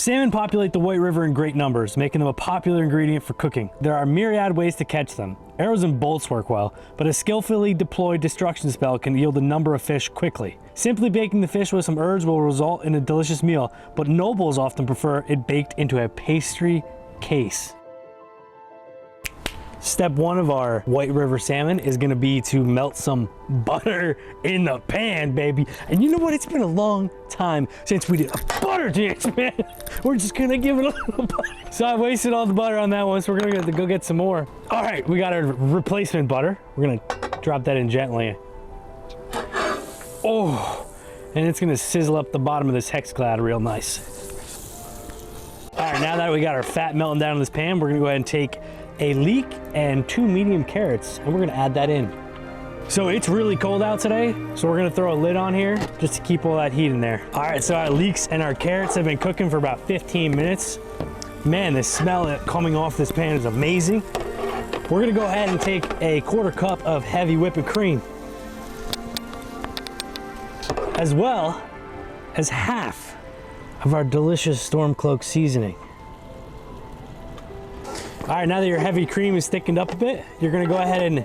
Salmon populate the White River in great numbers, making them a popular ingredient for cooking. There are myriad ways to catch them. Arrows and bolts work well, but a skillfully deployed destruction spell can yield a number of fish quickly. Simply baking the fish with some herbs will result in a delicious meal, but nobles often prefer it baked into a pastry case. Step one of our White River salmon is gonna be to melt some butter in the pan, baby. And you know what? It's been a long time since we did a butter dance, man. We're just gonna give it a little butter. So I wasted all the butter on that one, so we're gonna have to go get some more. All right, we got our replacement butter. We're gonna drop that in gently. Oh, and it's gonna sizzle up the bottom of this hex cloud real nice. All right, now that we got our fat melting down in this pan, we're gonna go ahead and take a leek and 2 medium carrots, and we're gonna add that in. So it's really cold out today, so we're gonna throw a lid on here just to keep all that heat in there. All right, so our leeks and our carrots have been cooking for about 15 minutes. Man, the smell coming off this pan is amazing. We're gonna go ahead and take a 1/4 cup of heavy whipping cream, as well as half of our delicious Stormcloak seasoning. All right, now that your heavy cream is thickened up a bit, you're gonna go ahead and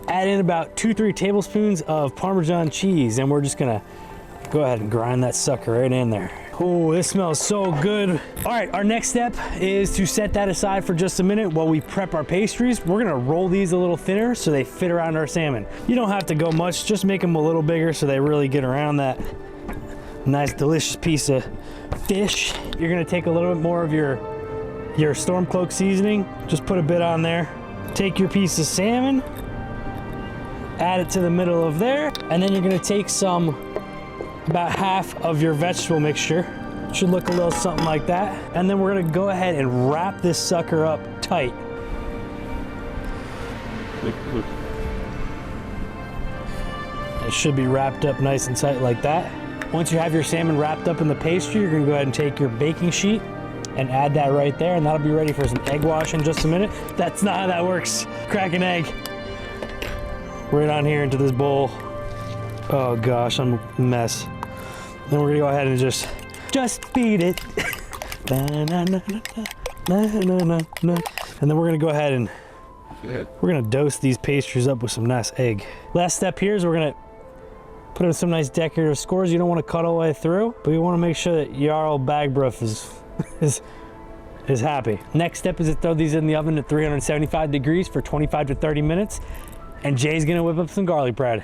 add in about 2-3 tablespoons of Parmesan cheese, and we're just gonna go ahead and grind that sucker right in there. Oh, this smells so good. All right, our next step is to set that aside for just a minute while we prep our pastries. We're gonna roll these a little thinner so they fit around our salmon. You don't have to go much, just make them a little bigger so they really get around that nice, delicious piece of fish. You're gonna take a little bit more of your Stormcloak seasoning, just put a bit on there. Take your piece of salmon, add it to the middle of there, and then you're gonna take about half of your vegetable mixture. Should look a little something like that. And then we're gonna go ahead and wrap this sucker up tight. It should be wrapped up nice and tight like that. Once you have your salmon wrapped up in the pastry, you're gonna go ahead and take your baking sheet and add that right there, and that'll be ready for some egg wash in just a minute. That's not how that works. Crack an egg right on here into this bowl. Oh gosh, I'm a mess. Then we're gonna go ahead and just beat it. And then we're gonna go ahead and we're gonna dose these pastries up with some nice egg. Last step here is we're gonna put in some nice decorative scores. You don't want to cut all the way through, but you want to make sure that Jarl Bagbruff is happy. Next step is to throw these in the oven at 375 degrees for 25 to 30 minutes, and Jay's gonna whip up some garlic bread.